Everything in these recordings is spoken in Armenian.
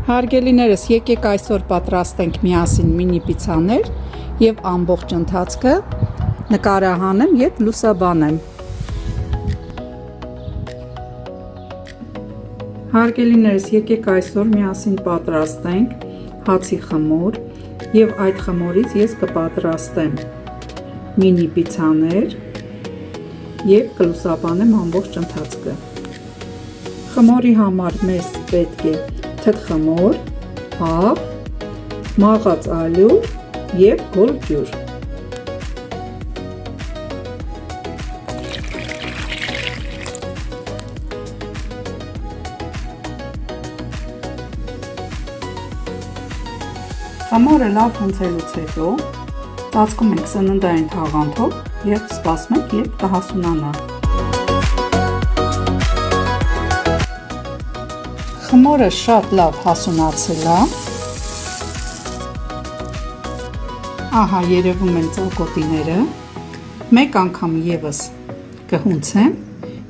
Հարգելիներս, եկեք այսօր պատրաստենք միասին մինի պիցաներ և ամբողջ ընթացքը նկարահանեմ և լուսաբանեմ։ Հարգելիներս, եկեք այսօր միասին պատրաստենք հացի խմոր և այդ խմորից ես կպատրաստեմ մինի պիցաներ և կլուսաբանեմ ամբողջ ընթացքը։ Խմորի համար մեզ պետք է թթխմոր, հավ, մաղած ալյուր և հոլ ջուր։ Խմորը լավ հունցելուց հետո ծածկում ենք սննդային թաղանթով և սպասում ենք, երբ կհասունանա։ Խմորը շատ լավ հասունացել է։ Ահա երևում են ծակոտիները։ Մեկ անգամ ևս կհունցեմ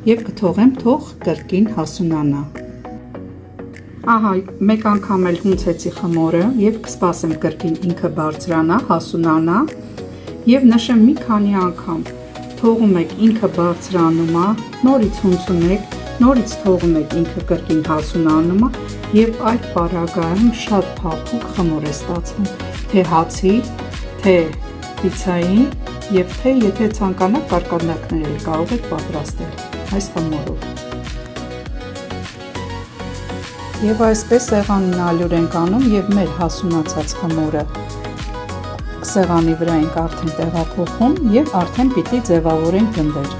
և կթողեմ թող կրկին հասունանա։ Ահա մեկ անգամ էլ հունցեցի խմորը և կսպասեմ կրկին ինքը բարձրանա, հասունանա և նշեմ մի քանի անգամ թողում եք ինքը բարձրանում է, նորից հունցում եք, նորից թողում եք ինքը կրկին հասունանում է և այդ պարագայում շատ փափուկ խմոր է ստացվում, թե հացի, թե պիցայի և թե եթե ցանկանաք կարկանդակներ էլ կարող եք պատրաստել այս խմորով։ Եվ այսպես սեղանին ալյուր ենք անում և մեր հասունացած խմորը սեղանի վրա ենք արդեն տեղափոխում և արդեն պիտի ձևավորենք գնդեր։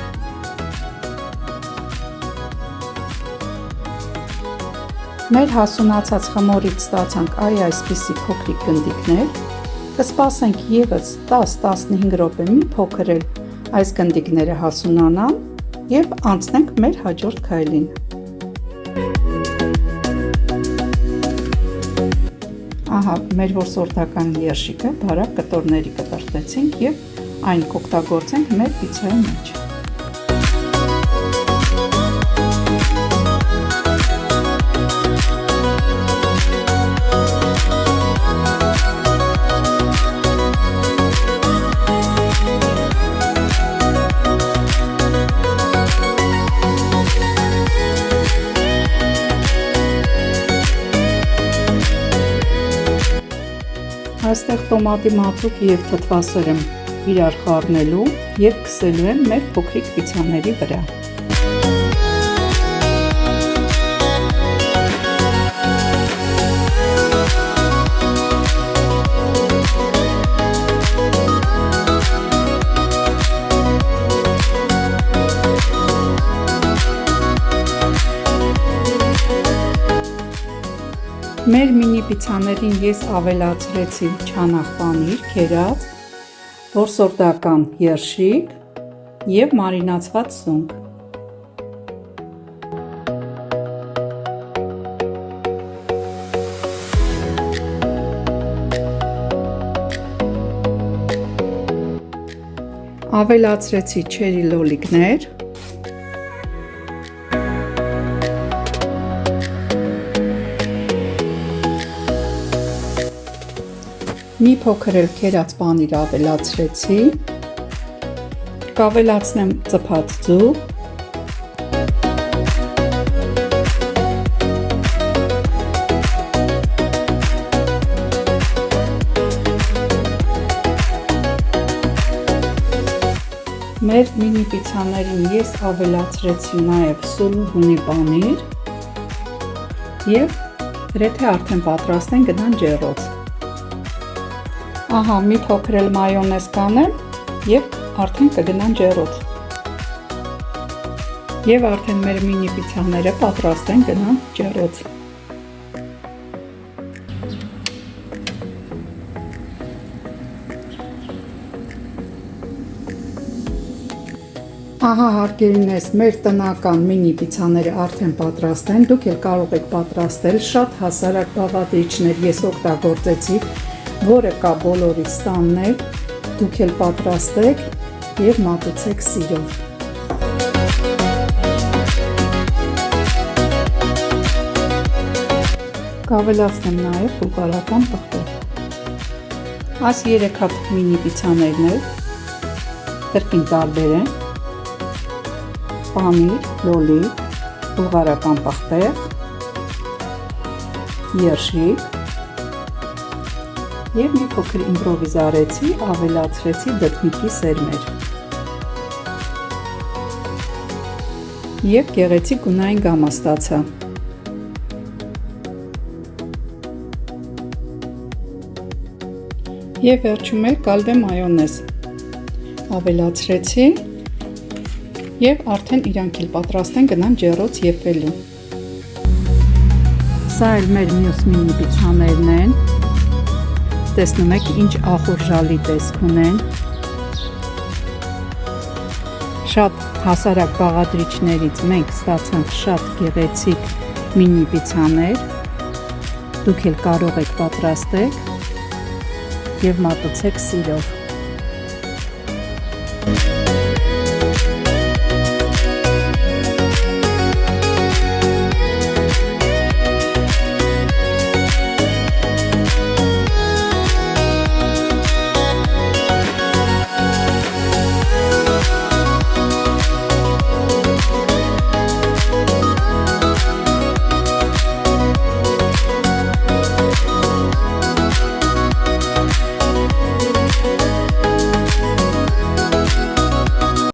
Մեր հասունացած խմորից ստացանք այսպիսի փոքրիկ գնդիկներ, կսպասենք ևս 10-15 րոպե մի փոքր էլ այս գնդիկները հասունանան և անցնենք մեր հաջորդ քայլին։ Ահա մեր որսորդական երշիկը բարակ կտորների կտրտեցինք և այն կօգտագործենք մեր պիցայի մեջ։ Այստեղ տոմատի մածուկ և թթվասեր եմ իրար խառնելու և քսելու եմ մեր փոքրիկ պիցաների վրա։ Մեր մինի պիցաներին ես ավելացրեցի չանախ պանիր, քերած, որսորդական երշիկ և մարինացված սունկ։ Ավելացրեցի չերի լոլիկներ։ Մի փոքր էլ քերած պանիր ավելացրեցի, կավելացնեմ ծփած ձու, մեր մինի պիցաներին ես ավելացրեցի նաև սուլուհունի պանիր և գրեթե արդեն պատրաստ են գնան ջեռոց։ Ահա մի փոքր էլ մայոնեզ կանեմ և արդեն կգնան ջեռոց։ Եվ արդեն մեր մինի պիցաները պատրաստ են գնան ջեռոց։ Ահա հարգելիներս, մեր տնական մինի պիցաները արդեն պատրաստ են, դուք էլ կարող եք պատրաստել, շատ հասարակ բաղադրիչներ ես օգտագործեցի, որը կա բոլորի ստաններ, դուք էլ պատրաստեք և մատուցեք սիրով։ Կավելացնեմ նաև բուլղարական պղպեղ։ Այս 3 հատ մինի պիցցաներն էլ կրկին տարբեր են՝ պանիր, լոլիկ, բուլղարական պղպեղ, երշիկ և մի փոքր իմպրովիզ արեցի, ավելացրեցի դդմիկի սերմեր և գեղեցիկ գունային գամա ստացա։ Եվ վերջում էլ կալվե մայոնեզ ավելացրեցի և արդեն իրանք էլ պատրաստ են գնան ջեռոց եփվելու։ Սա էլ մեր մյուս մինի պիցցաներն են։ Տեսնում եք ինչ ախորժալի տեսք ունեն։ Շատ հասարակ բաղադրիչներից մենք ստացանք շատ գեղեցիկ մինի պիցցաներ։ Դուք էլ կարող եք պատրաստել և մատուցեք սիրով։